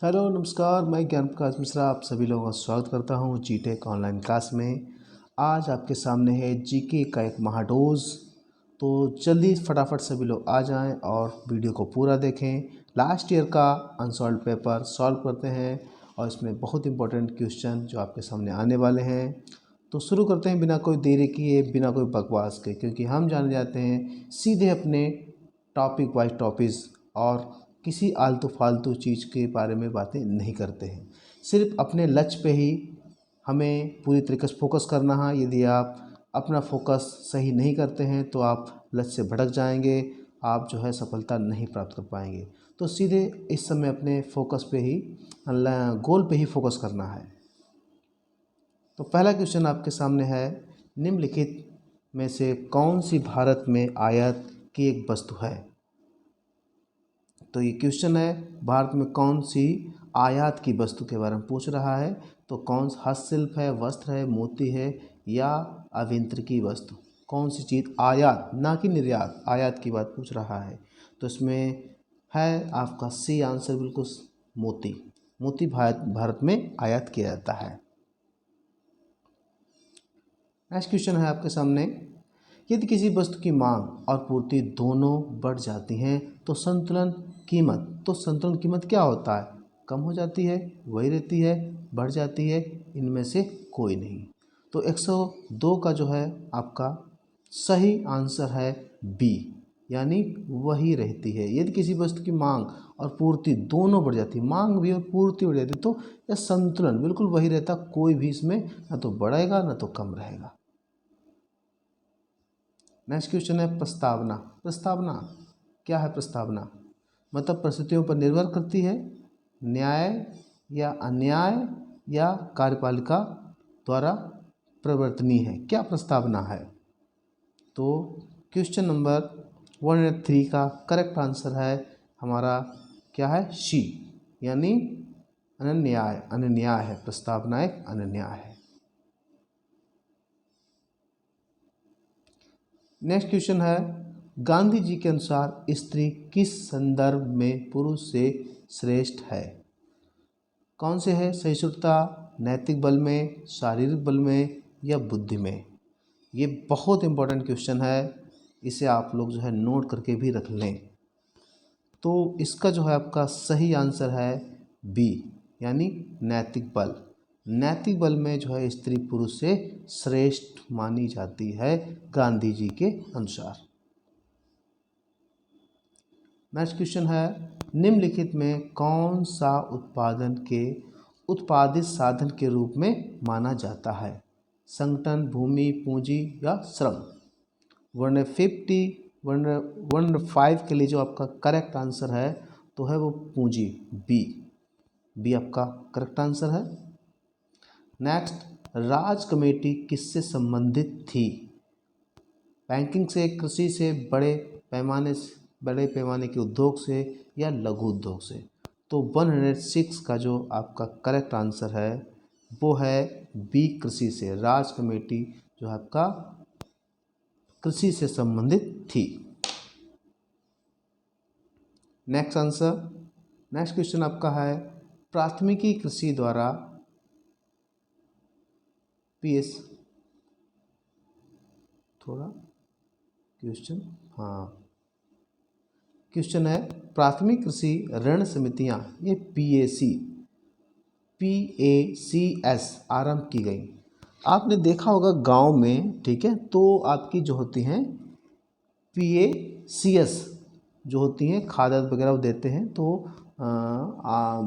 Hello नमस्कार, मैं ज्ञान प्रकाश मिश्रा आप सभी लोगों का स्वागत करता हूं जीटेक ऑनलाइन क्लास में। आज आपके सामने है जीके का एक महाडोज। तो जल्दी फटाफट सभी लोग आ जाएं और वीडियो को पूरा देखें। लास्ट ईयर का अनसॉल्व पेपर सॉल्व करते हैं और इसमें बहुत इंपॉर्टेंट क्वेश्चन जो आपके सामने आने वाले हैं। तो शुरू करते हैं बिना कोई देरी किए, बिना कोई बकवास के, क्योंकि हम जाने जाते हैं सीधे अपने टॉपिक वाइज टॉपिक्स और किसी आलतू फालतू चीज़ के बारे में बातें नहीं करते हैं। सिर्फ अपने लक्ष्य पे ही हमें पूरी तरीके से फोकस करना है। यदि आप अपना फोकस सही नहीं करते हैं तो आप लक्ष्य से भटक जाएंगे, आप जो है सफलता नहीं प्राप्त कर पाएंगे। तो सीधे इस समय अपने फोकस पे ही, गोल पे ही फोकस करना है। तो पहला क्वेश्चन आपके सामने है, निम्नलिखित में से कौन सी भारत में आयात की एक वस्तु है। तो ये क्वेश्चन है, भारत में कौन सी आयात की वस्तु के बारे में पूछ रहा है। तो कौन सा हस्तशिल्प है, वस्त्र है, मोती है या अभियांत्रिकी वस्तु, कौन सी चीज़ आयात, ना कि निर्यात, आयात की बात पूछ रहा है। तो इसमें है आपका सी आंसर, बिल्कुल मोती। मोती भारत में आयात किया जाता है। नेक्स्ट क्वेश्चन है आपके सामने, यदि किसी वस्तु की मांग और पूर्ति दोनों बढ़ जाती हैं तो संतुलन कीमत क्या होता है। कम हो जाती है, वही रहती है, बढ़ जाती है, इनमें से कोई नहीं। तो 102 का जो है आपका सही आंसर है बी, यानी वही रहती है। यदि किसी वस्तु की मांग और पूर्ति दोनों बढ़ जाती, मांग भी और पूर्ति बढ़ जाती, तो यह संतुलन बिल्कुल वही रहता, कोई भी इसमें ना तो बढ़ेगा ना तो कम रहेगा। नेक्स्ट क्वेश्चन है प्रस्तावना। प्रस्तावना क्या है। प्रस्तावना मतलब परिस्थितियों पर निर्भर करती है, न्याय या अन्याय या कार्यपालिका द्वारा प्रवर्तनीय है। क्या प्रस्तावना है। तो क्वेश्चन नंबर 103 का करेक्ट आंसर है हमारा क्या है, शी, यानी अनन्याय। अनन्याय है, प्रस्तावना एक अनन्याय है। नेक्स्ट क्वेश्चन है, गांधी जी के अनुसार स्त्री किस संदर्भ में पुरुष से श्रेष्ठ है। कौन से है, सहिष्णुता, नैतिक बल में, शारीरिक बल में या बुद्धि में। ये बहुत इंपॉर्टेंट क्वेश्चन है, इसे आप लोग जो है नोट करके भी रख लें। तो इसका जो है आपका सही आंसर है बी, यानी नैतिक बल। नैतिक बल में जो है स्त्री पुरुष से श्रेष्ठ मानी जाती है गांधी जी के अनुसार। नेक्स्ट क्वेश्चन है, निम्नलिखित में कौन सा उत्पादन के उत्पादित साधन के रूप में माना जाता है। संगठन, भूमि, पूंजी या श्रम। 105 के लिए जो आपका करेक्ट आंसर है तो है वो पूंजी, बी आपका करेक्ट आंसर है। नेक्स्ट, राज कमेटी किससे संबंधित थी। बैंकिंग से, कृषि से, बड़े पैमाने के उद्योग से या लघु उद्योग से। तो 106 का जो आपका करेक्ट आंसर है वो है बी, कृषि से। राज कमेटी जो आपका कृषि से संबंधित थी। नेक्स्ट क्वेश्चन आपका है, प्राथमिकी कृषि द्वारा पीएस थोड़ा क्वेश्चन, हाँ क्वेश्चन है, प्राथमिक कृषि ऋण समितियां, ये PACS आरंभ की गई। आपने देखा होगा गांव में, ठीक है, तो आपकी जो होती हैं PACS जो होती हैं, खाद वगैरह देते हैं, तो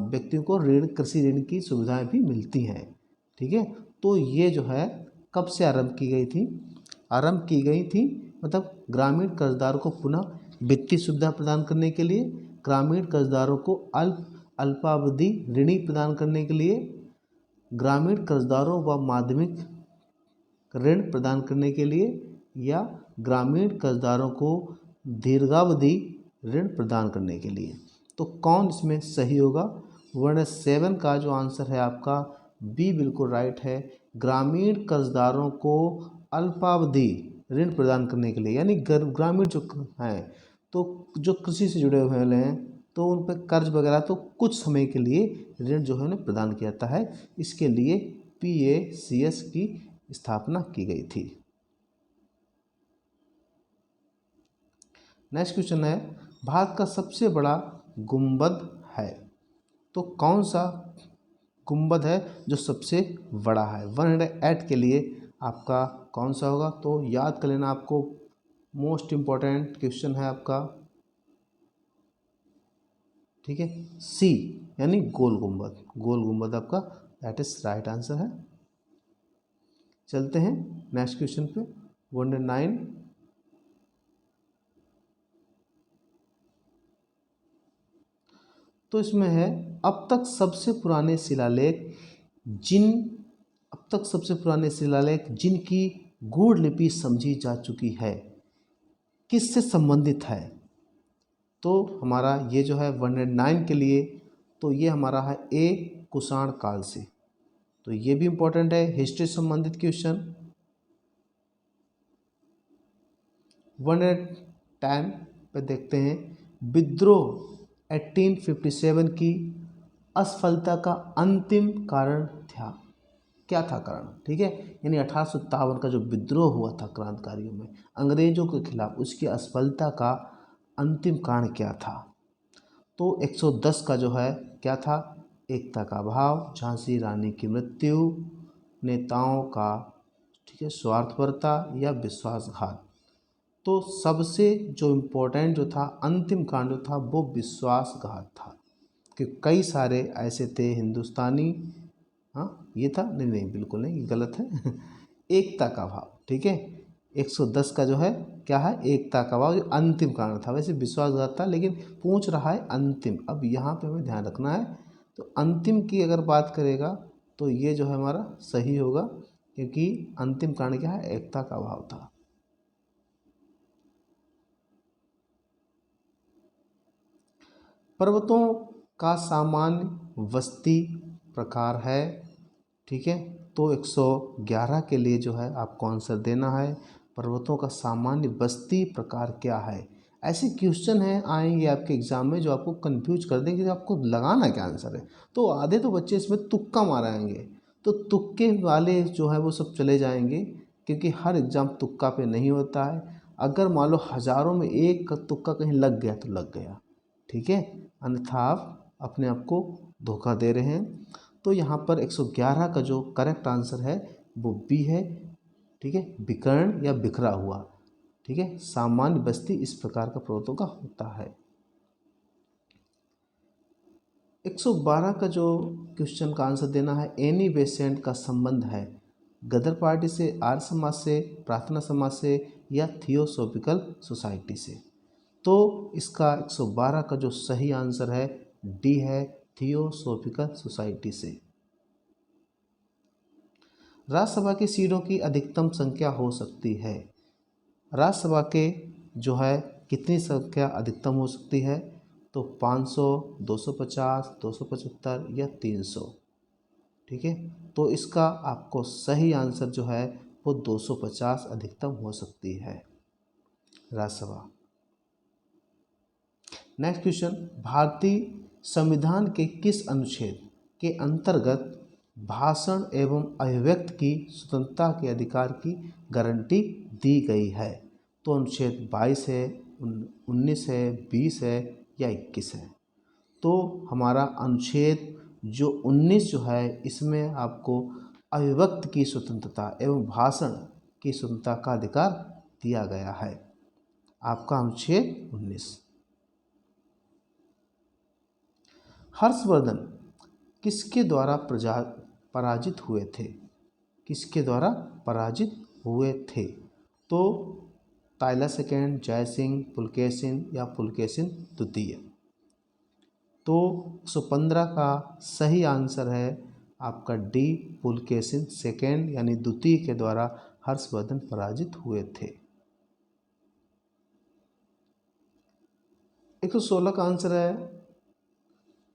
व्यक्तियों को ऋण, कृषि ऋण की सुविधाएं भी मिलती हैं, ठीक है। तो ये जो है कब से आरंभ की गई थी। आरंभ की गई थी मतलब ग्रामीण कर्जदारों को पुनः वित्तीय सुविधा प्रदान करने के लिए, ग्रामीण कर्जदारों को अल्पावधि ऋणी प्रदान करने के लिए, ग्रामीण कर्जदारों व माध्यमिक ऋण प्रदान करने के लिए, या ग्रामीण कर्जदारों को दीर्घावधि ऋण प्रदान करने के लिए। तो कौन इसमें सही होगा। 107 का जो आंसर है आपका बी बिल्कुल राइट है। ग्रामीण कर्जदारों को अल्पावधि ऋण प्रदान करने के लिए, यानी ग्रामीण जो हैं, तो जो कृषि से जुड़े हुए हैं तो उन पर कर्ज वगैरह तो कुछ समय के लिए ऋण जो है उन्हें प्रदान किया जाता है। इसके लिए PACS की स्थापना की गई थी। नेक्स्ट क्वेश्चन है, भारत का सबसे बड़ा गुंबद है, तो कौन सा गुंबद है जो सबसे बड़ा है? 108 के लिए आपका कौन सा होगा? तो याद कर लेना, आपको मोस्ट इम्पॉर्टेंट क्वेश्चन है आपका, ठीक है, सी यानी गोल गुंबद। गोल गुंबद आपका दैट इज राइट आंसर है। चलते हैं नेक्स्ट क्वेश्चन पे, 109। तो इसमें है, अब तक सबसे पुराने शिलालेख जिन अब तक सबसे पुराने शिलालेख जिनकी गूढ़ लिपि समझी जा चुकी है, किससे संबंधित है? तो हमारा ये जो है 109 के लिए, तो ये हमारा है ए कुषाण काल से। तो ये भी इम्पोर्टेंट है, हिस्ट्री संबंधित क्वेश्चन। 110 पे देखते हैं, विद्रोह 1857 की असफलता का अंतिम कारण था, क्या था कारण? ठीक है, यानी 1857 का जो विद्रोह हुआ था क्रांतिकारियों में अंग्रेजों के खिलाफ, उसकी असफलता का अंतिम कारण क्या था? तो 110 का जो है क्या था? एकता का अभाव, झांसी रानी की मृत्यु, नेताओं का, ठीक है, स्वार्थपरता या विश्वासघात। तो सबसे जो इम्पोर्टेंट जो था, अंतिम कारण जो था, वो विश्वासघात था, कि कई सारे ऐसे थे हिंदुस्तानी, हाँ ये था, नहीं नहीं बिल्कुल नहीं, ये गलत है एकता का भाव, ठीक है। 110 का जो है क्या है? एकता का भाव, जो अंतिम कारण था। वैसे विश्वासघात था, लेकिन पूछ रहा है अंतिम। अब यहाँ पे हमें ध्यान रखना है, तो अंतिम की अगर बात करेगा तो ये जो है हमारा सही होगा, क्योंकि अंतिम कारण क्या है? एकता का भाव था। पर्वतों का सामान्य वस्ती प्रकार है, ठीक है। तो 111 के लिए जो है आपको आंसर देना है, पर्वतों का सामान्य बस्ती प्रकार क्या है? ऐसे क्वेश्चन हैं आएंगे आपके एग्जाम में जो आपको कंफ्यूज कर देंगे, जो आपको लगाना क्या आंसर है। तो आधे तो बच्चे इसमें तुक्का मारेंगे, तो तुक्के वाले जो है वो सब चले जाएंगे, क्योंकि हर एग्ज़ाम तुक्का पे नहीं होता है। अगर मान लो हज़ारों में एक का तुक्का कहीं लग गया तो लग गया, ठीक है, अन्यथा आप अपने आप को धोखा दे रहे हैं। तो यहाँ पर 111 का जो करेक्ट आंसर है वो बी है, ठीक है, विकर्ण या बिखरा हुआ, ठीक है। सामान्य बस्ती इस प्रकार का पर्वतों का होता है। 112 का जो क्वेश्चन का आंसर देना है, एनी बेसेंट का संबंध है गदर पार्टी से, आर्य समाज से, प्रार्थना समाज से या थियोसॉफिकल सोसाइटी से। तो इसका 112 का जो सही आंसर है डी है, थियोसॉफिकल सोसाइटी से। राज्यसभा की सीटों की अधिकतम संख्या हो सकती है, राज्यसभा के जो है कितनी संख्या अधिकतम हो सकती है? तो 500, 250, 275 या 300, ठीक है। तो इसका आपको सही आंसर जो है वो 250 अधिकतम हो सकती है राज्यसभा। नेक्स्ट क्वेश्चन, भारतीय संविधान के किस अनुच्छेद के अंतर्गत भाषण एवं अभिव्यक्ति की स्वतंत्रता के अधिकार की गारंटी दी गई है? तो अनुच्छेद 22 है, 19 है, 20 है या 21 है? तो हमारा अनुच्छेद जो 19 जो है, इसमें आपको अभिव्यक्ति की स्वतंत्रता एवं भाषण की स्वतंत्रता का अधिकार दिया गया है, आपका अनुच्छेद 19। हर्षवर्धन किसके द्वारा पराजित हुए थे? किसके द्वारा पराजित हुए थे? तो तायला सेकेंड, जय सिंह, पुलकेशिन या पुलकेशिन द्वितीय। तो 115 का सही आंसर है आपका डी, पुलकेशिन सेकेंड यानी द्वितीय के द्वारा हर्षवर्धन पराजित हुए थे। 116 का आंसर है,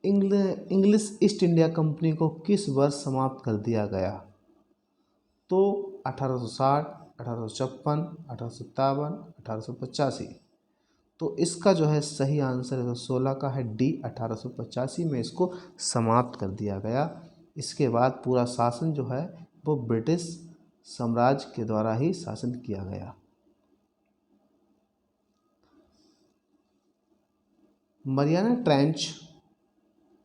इंग्लिश ईस्ट इंडिया कंपनी को किस वर्ष समाप्त कर दिया गया? तो 1860, 1856, 1857, 1885। तो इसका जो है सही आंसर 116 का है डी, 1885 में इसको समाप्त कर दिया गया। इसके बाद पूरा शासन जो है वो ब्रिटिश साम्राज्य के द्वारा ही शासन किया गया। मरियाना ट्रेंच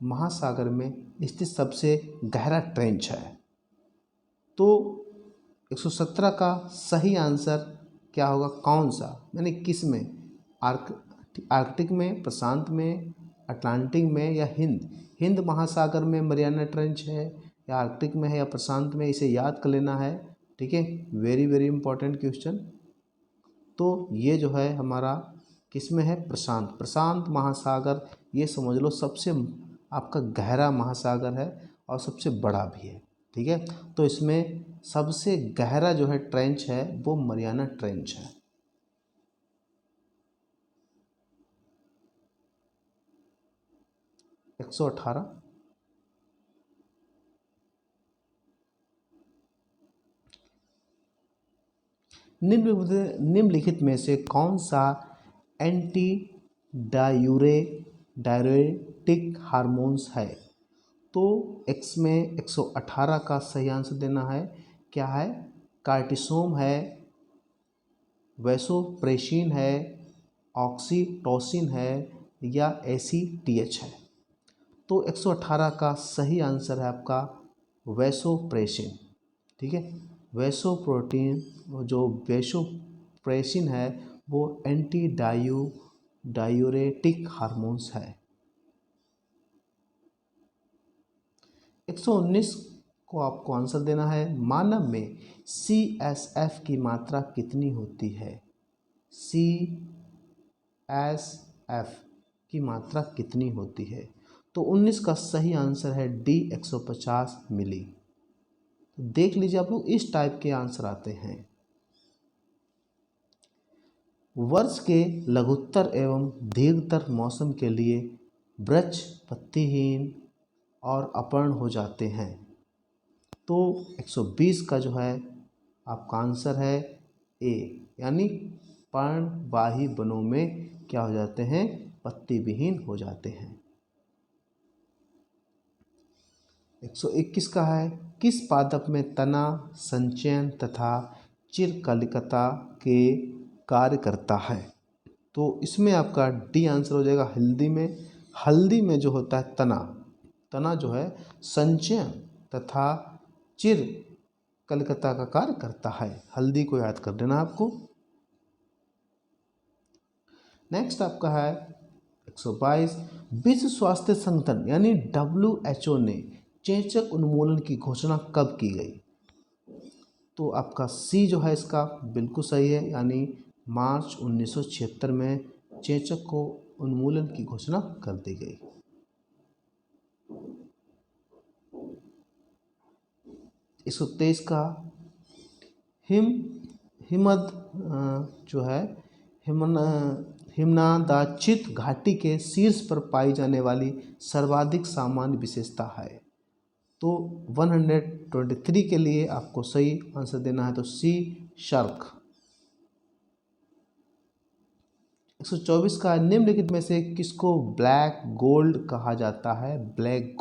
महासागर में स्थित सबसे गहरा ट्रेंच है। तो 117 का सही आंसर क्या होगा, कौन सा, यानी किस में, आर्कटिक में, प्रशांत में, अटलांटिक में या हिंद महासागर में मरियाना ट्रेंच है, या आर्कटिक में है या प्रशांत में, इसे याद कर लेना है। ठीक है, वेरी वेरी इंपॉर्टेंट क्वेश्चन। तो ये जो है हमारा किस में है, प्रशांत महासागर, ये समझ लो सबसे आपका गहरा महासागर है और सबसे बड़ा भी है। ठीक है, तो इसमें सबसे गहरा जो है ट्रेंच है वो मरियाना ट्रेंच है। एक 118 निम्नलिखित में से कौन सा एंटी डायूरेटिक हार्मोन्स है। तो एक्स में 118 का सही आंसर देना है। क्या है, कार्टिसोम है, वैसोप्रेसिन है, ऑक्सीटोसिन है या एसीटीएच है। तो 118 का सही आंसर है आपका वैसोप्रेसिन। ठीक है, वैसोप्रेसिन है वो एंटी डायूरेटिक हार्मोन्स है। 119 को आपको आंसर देना है। मानव में CSF की मात्रा कितनी होती है। CSF की मात्रा कितनी होती है। तो 19 का सही आंसर है डी, 150 मिली। तो देख लीजिए आप लोग, इस टाइप के आंसर आते हैं। वर्ष के लघुत्तर एवं दीर्घतर मौसम के लिए वृक्ष पत्तीहीन और अपर्ण हो जाते हैं। तो 120 का जो है आपका आंसर है ए, यानी पर्णवाही वनों में क्या हो जाते हैं, पत्ती विहीन हो जाते हैं। 121 का है, किस पादप में तना संचयन तथा चिरकलिकता के कार्य करता है। तो इसमें आपका डी आंसर हो जाएगा हल्दी में जो होता है तना जो है संचयन तथा चिर कलिकता का कार्य करता है। हल्दी को याद कर देना आपको। नेक्स्ट आपका है 122, विश्व स्वास्थ्य संगठन यानी WHO ने चेचक उन्मूलन की घोषणा कब की गई। तो आपका सी जो है इसका बिल्कुल सही है, यानी मार्च 1976 में चेचक को उन्मूलन की घोषणा कर दी गई। 123 का हिमद जो है हिमनादाचित घाटी के शीर्ष पर पाई जाने वाली सर्वाधिक सामान्य विशेषता है। तो 123 के लिए आपको सही आंसर देना है, तो सी शार्क। 124 का निम्नलिखित में से किसको ब्लैक गोल्ड कहा जाता है। ब्लैक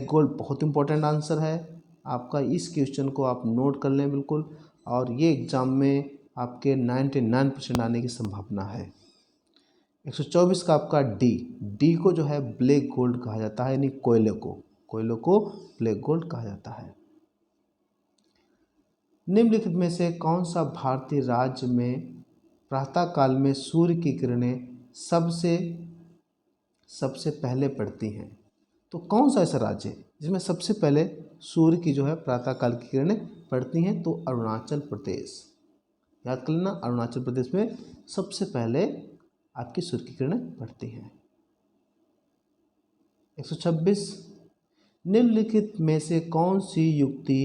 गोल्ड बहुत इंपॉर्टेंट आंसर है आपका। इस क्वेश्चन को आप नोट कर लें बिल्कुल, और ये एग्ज़ाम में आपके 99% आने की संभावना है। 124 का आपका डी को जो है ब्लैक गोल्ड कहा जाता है, यानी कोयले को ब्लैक गोल्ड कहा जाता है। निम्नलिखित में से कौन सा भारतीय राज्य में प्रातःकाल में सूर्य की किरणें सबसे पहले पड़ती हैं। तो कौन सा ऐसा राज्य है जिसमें सबसे पहले सूर्य की जो है प्रातःकाल की किरणें पड़ती हैं। तो अरुणाचल प्रदेश, याद कर लेना, अरुणाचल प्रदेश में सबसे पहले आपकी सूर्य की किरणें पड़ती हैं। 126, निम्नलिखित में से कौन सी युक्ति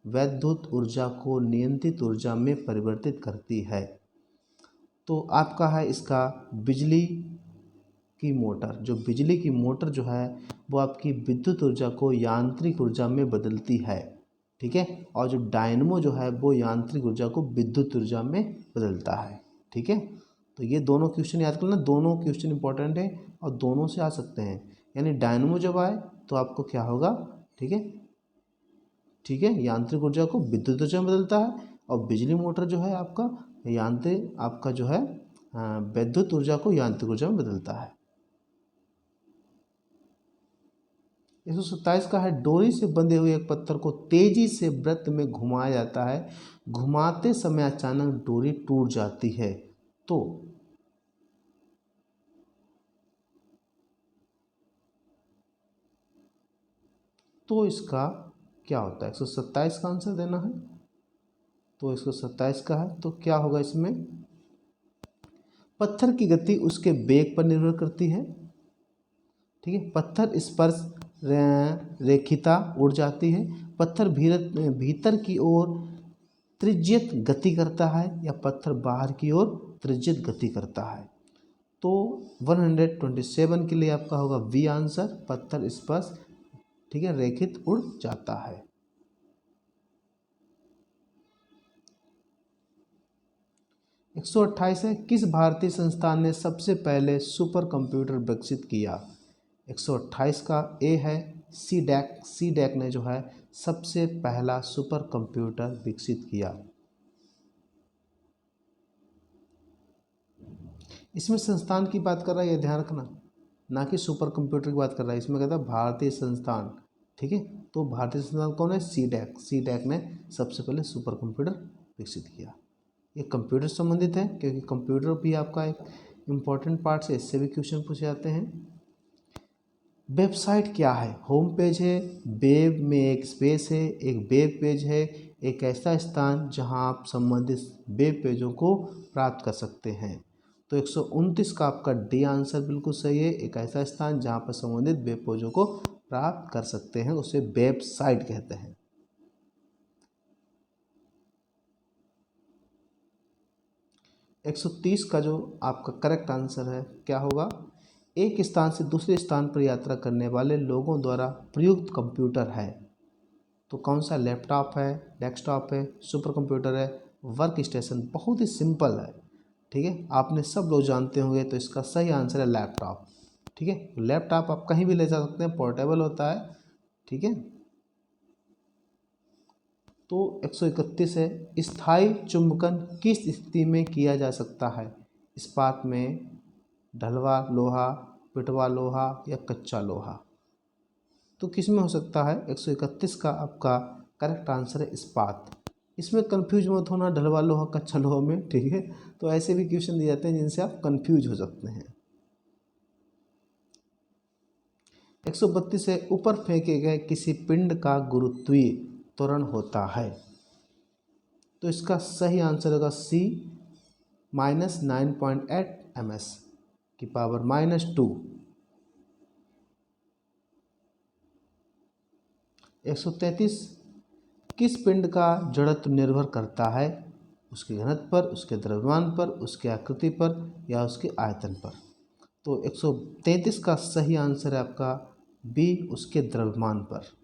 वैद्युत ऊर्जा को नियंत्रित ऊर्जा में परिवर्तित करती है। तो आपका है इसका बिजली की मोटर जो है वो आपकी विद्युत ऊर्जा को यांत्रिक ऊर्जा में बदलती है। ठीक है, और जो डायनमो जो है वो यांत्रिक ऊर्जा को विद्युत ऊर्जा में बदलता है। ठीक है, तो ये दोनों क्वेश्चन याद करना, दोनों क्वेश्चन इंपॉर्टेंट है और दोनों से आ सकते हैं। यानी डायनमो जब आए तो आपको क्या होगा, ठीक है, ठीक है, यांत्रिक ऊर्जा को विद्युत ऊर्जा में बदलता है, और बिजली मोटर जो है आपका यांत्रिक आपका जो है विद्युत ऊर्जा को यांत्रिक ऊर्जा में बदलता है। 127 का है, डोरी से बंधे हुए एक पत्थर को तेजी से वृत्त में घुमाया जाता है, घुमाते समय अचानक डोरी टूट जाती है, तो इसका क्या होता है। 127 का आंसर देना है, तो 127 का है तो क्या होगा इसमें, पत्थर की गति उसके वेग पर निर्भर करती है, ठीक है, पत्थर स्पर्श रेखिता उड़ जाती है, पत्थर भीतर की ओर त्रिज्यित गति करता है, या पत्थर बाहर की ओर त्रिज्यित गति करता है। तो 127 के लिए आपका होगा बी आंसर, पत्थर स्पर्श, ठीक है, रेखित उड़ जाता है। 128 है, किस भारतीय संस्थान ने सबसे पहले सुपर कंप्यूटर विकसित किया। 128 का ए है, सी डैक ने जो है सबसे पहला सुपर कंप्यूटर विकसित किया। इसमें संस्थान की बात कर रहा है, ये ध्यान रखना, ना कि सुपर कंप्यूटर की बात कर रहा है। इसमें कहता है भारतीय संस्थान, ठीक है, तो भारतीय संस्थान कौन है, सी डैक ने सबसे पहले सुपर कंप्यूटर विकसित किया। ये कंप्यूटर संबंधित है, क्योंकि कंप्यूटर भी आपका एक इम्पॉर्टेंट पार्ट से, इससे भी क्वेश्चन पूछे जाते हैं। वेबसाइट क्या है, होम पेज है, वेब में एक स्पेस है, एक वेब पेज है, एक ऐसा स्थान जहां आप संबंधित वेब पेजों को प्राप्त कर सकते हैं। तो 129 का आपका डी आंसर बिल्कुल सही है, एक ऐसा स्थान जहां पर संबंधित वेब पेजों को प्राप्त कर सकते हैं, उसे वेबसाइट कहते हैं। 130 का जो आपका करेक्ट आंसर है क्या होगा, एक स्थान से दूसरे स्थान पर यात्रा करने वाले लोगों द्वारा प्रयुक्त कंप्यूटर है। तो कौन सा, लैपटॉप है, डेस्कटॉप है, सुपर कंप्यूटर है, वर्क स्टेशन। बहुत ही सिंपल है, ठीक है, आपने सब लोग जानते होंगे, तो इसका सही आंसर है लैपटॉप, ठीक है। लैपटॉप आप कहीं भी ले जा सकते हैं, पोर्टेबल होता है, ठीक है। तो 131 है, स्थायी चुंबकन किस स्थिति में किया जा सकता है, इस्पात में, ढलवा लोहा, पिटवा लोहा, या कच्चा लोहा। तो किस में हो सकता है, 131 का आपका करेक्ट आंसर है इस्पात। इसमें कंफ्यूज मत होना ढलवा लोहा कच्चा लोहा में, ठीक है, तो ऐसे भी क्वेश्चन दिए जाते हैं जिनसे आप कंफ्यूज हो सकते हैं। 132 है, ऊपर फेंके गए किसी पिंड का गुरुत्वीय त्वरण होता है। तो इसका सही आंसर होगा सी, -9.8 ms की पावर -2। 133, किस पिंड का जड़त्व निर्भर करता है, उसके घनत्व पर, उसके द्रव्यमान पर, उसकी आकृति पर, या उसके आयतन पर। तो 133 का सही आंसर है आपका बी, उसके द्रव्यमान पर।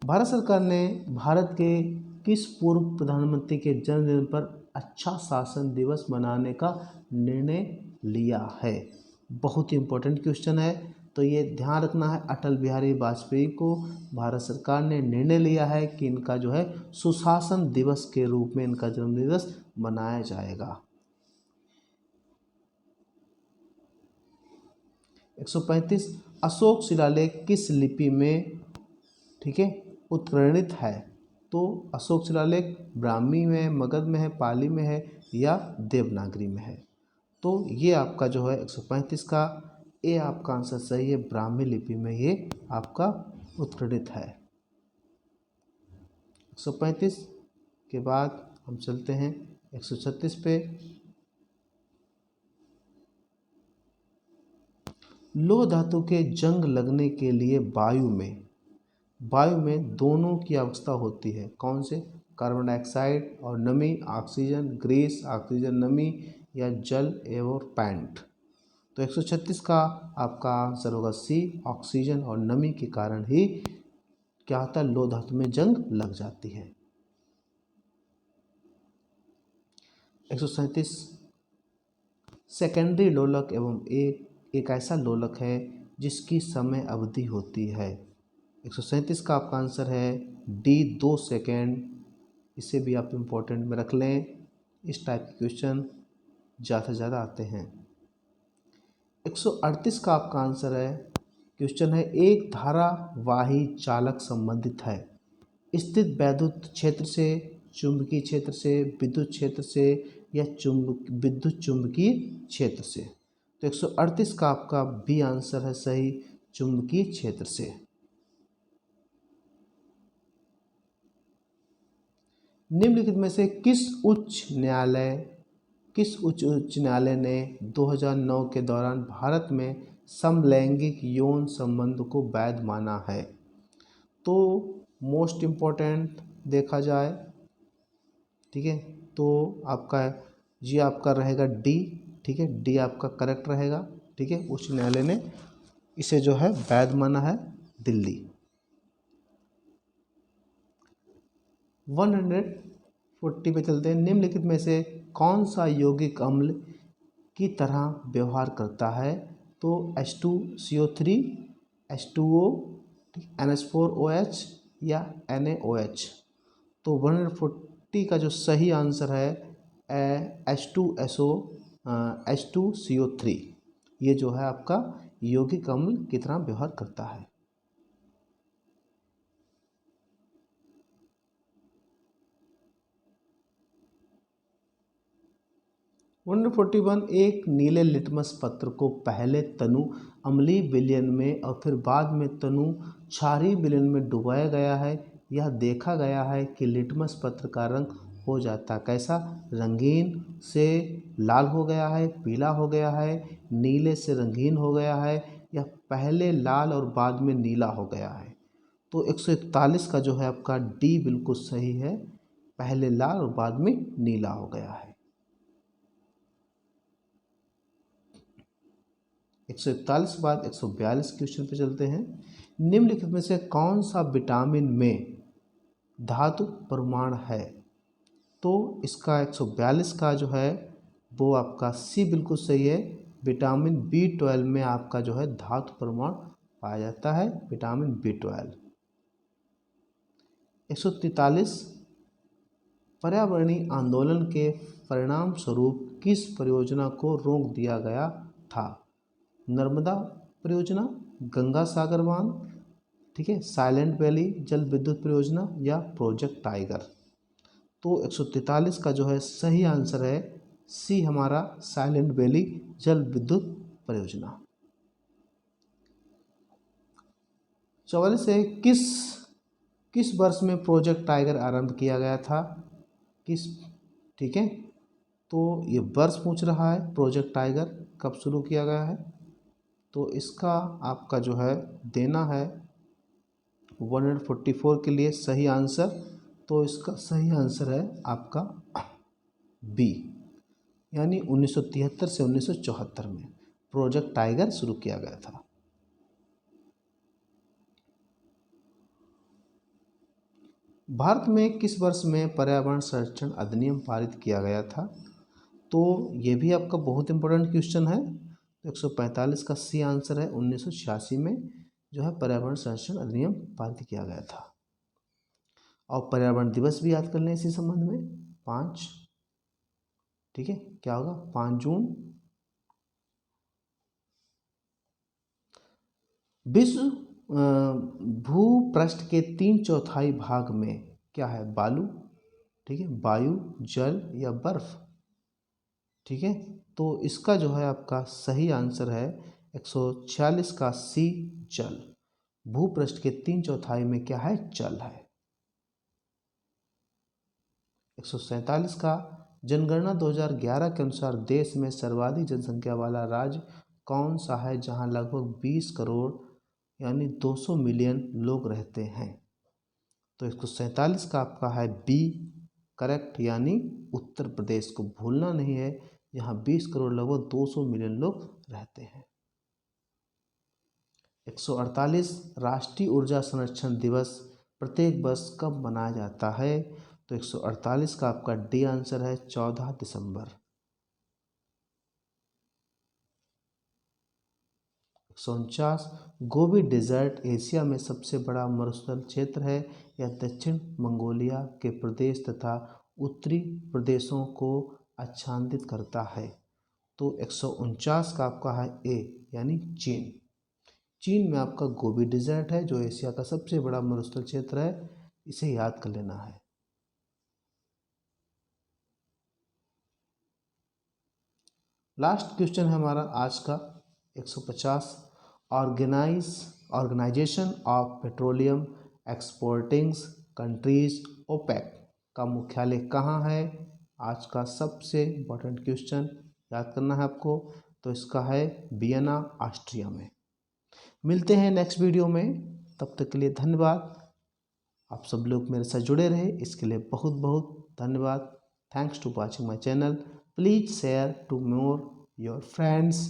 भारत सरकार ने भारत के किस पूर्व प्रधानमंत्री के जन्मदिन पर अच्छा शासन दिवस मनाने का निर्णय लिया है। बहुत ही इम्पोर्टेंट क्वेश्चन है, तो ये ध्यान रखना है, अटल बिहारी वाजपेयी को भारत सरकार ने निर्णय लिया है कि इनका जो है सुशासन दिवस के रूप में इनका जन्म दिवस मनाया जाएगा। 135, अशोक शिलालेख किस लिपि में, ठीक है, उत्प्रेरित है। तो अशोक शिलालेख ब्राह्मी में है, मगध में है, पाली में है, या देवनागरी में है। तो ये आपका जो है 135 का ए आपका आंसर सही है, ब्राह्मी लिपि में ये आपका उत्प्रेरित है। 135 के बाद हम चलते हैं 136 पे। लौह धातु के जंग लगने के लिए वायु में दोनों की अवस्था होती है, कौन से, कार्बन डाइऑक्साइड और नमी, ऑक्सीजन ग्रीस, ऑक्सीजन नमी, या जल एवं पैंट। तो 136 का आपका आंसर होगा सी, ऑक्सीजन और नमी के कारण ही क्या होता है, लौह धातु में जंग लग जाती है। 137 सेकेंडरी लोलक एवं एक ऐसा लोलक है जिसकी समय अवधि होती है। 137 का आपका आंसर है डी, 2 सेकेंड। इसे भी आप इम्पोर्टेंट में रख लें, इस टाइप के क्वेश्चन ज़्यादा से ज़्यादा आते हैं। 138 का आपका आंसर है, क्वेश्चन है एक धारावाही चालक संबंधित है स्थित वैद्युत क्षेत्र से, चुंबकीय क्षेत्र से, विद्युत क्षेत्र से या विद्युत चुंबकीय क्षेत्र से। तो 138 का आपका बी आंसर है सही, चुंबकीय क्षेत्र से। निम्नलिखित में से किस उच्च न्यायालय ने 2009 के दौरान भारत में समलैंगिक यौन संबंध को वैध माना है? तो मोस्ट इम्पोर्टेंट देखा जाए, ठीक है, तो आपका रहेगा डी, ठीक है, डी आपका करेक्ट रहेगा, ठीक है। उच्च न्यायालय ने इसे जो है वैध माना है, दिल्ली। 140 पे चलते हैं। निम्नलिखित में से कौन सा यौगिक अम्ल की तरह व्यवहार करता है? तो H2CO3, H2O, NH4OH या NaOH। तो 140 का जो सही आंसर है H2CO3, ये जो है आपका यौगिक अम्ल की तरह व्यवहार करता है। वन 41 एक नीले लिटमस पत्र को पहले तनु अम्लीय विलयन में और फिर बाद में तनु क्षारीय विलयन में डुबाया गया है। यह देखा गया है कि लिटमस पत्र का रंग हो जाता कैसा? रंगीन से लाल हो गया है, पीला हो गया है, नीले से रंगीन हो गया है, या पहले लाल और बाद में नीला हो गया है। तो 141 का जो है आपका डी बिल्कुल सही है, पहले लाल और बाद में नीला हो गया है। 141 बाद 142 क्वेश्चन पे चलते हैं। निम्नलिखित में से कौन सा विटामिन में धातु परमाणु है? तो इसका 142 का जो है वो आपका सी बिल्कुल सही है। विटामिन B12 में आपका जो है धातु परमाणु पाया जाता है, विटामिन B12। 143 पर्यावरणीय आंदोलन के परिणाम स्वरूप किस परियोजना को रोक दिया गया था? नर्मदा परियोजना, गंगा सागर बांध, ठीक है, साइलेंट वैली जल विद्युत परियोजना या प्रोजेक्ट टाइगर। तो 143 का जो है सही आंसर है सी, हमारा साइलेंट वैली जल विद्युत परियोजना। 44 है किस वर्ष में प्रोजेक्ट टाइगर आरंभ किया गया था? किस, ठीक है, तो ये वर्ष पूछ रहा है प्रोजेक्ट टाइगर कब शुरू किया गया है। तो इसका आपका जो है देना है 144 के लिए सही आंसर। तो इसका सही आंसर है आपका बी, यानी 1973 से 1974 में प्रोजेक्ट टाइगर शुरू किया गया था। भारत में किस वर्ष में पर्यावरण संरक्षण अधिनियम पारित किया गया था? तो ये भी आपका बहुत इंपॉर्टेंट क्वेश्चन है। तो 145 का सी आंसर है, 1986 में जो है पर्यावरण संरक्षण अधिनियम पारित किया गया था। और पर्यावरण दिवस भी याद कर लें इसी संबंध में, 5, ठीक है, क्या होगा 5 जून। विश्व भूपृष्ठ के 3/4 भाग में क्या है? बालू, ठीक है, वायु, जल या बर्फ, ठीक है। तो इसका जो है आपका सही आंसर है 146 का सी, जल। भूपृष्ठ के 3/4 में क्या है? जल है। 147 का जनगणना 2011 के अनुसार देश में सर्वाधिक जनसंख्या वाला राज्य कौन सा है जहां लगभग 20 करोड़ यानी 200 मिलियन लोग रहते हैं? तो 147 का आपका है बी करेक्ट, यानी उत्तर प्रदेश को भूलना नहीं है, यहाँ 20 करोड़ लगभग 200 मिलियन लोग रहते हैं। 148 राष्ट्रीय ऊर्जा संरक्षण दिवस प्रत्येक वर्ष कब मनाया जाता है? तो 148 का आपका डी आंसर है 14 दिसंबर। 149 गोबी डेजर्ट एशिया में सबसे बड़ा मरुस्थल क्षेत्र है। यह दक्षिण मंगोलिया के प्रदेश तथा उत्तरी प्रदेशों को आच्छादित करता है। तो 149 का आपका है ए यानी चीन। चीन में आपका गोबी डेजर्ट है जो एशिया का सबसे बड़ा मरुस्थल क्षेत्र है, इसे याद कर लेना है। लास्ट क्वेश्चन है हमारा आज का 150। Organisation of petroleum exporting countries OPEC का मुख्यालय कहाँ है? आज का सबसे इम्पोर्टेंट क्वेश्चन याद करना है आपको। तो इसका है वियना ऑस्ट्रिया में। मिलते हैं नेक्स्ट वीडियो में, तब तक के लिए धन्यवाद। आप सब लोग मेरे साथ जुड़े रहे इसके लिए बहुत बहुत धन्यवाद। Thanks to watching my channel. Please share to more your friends.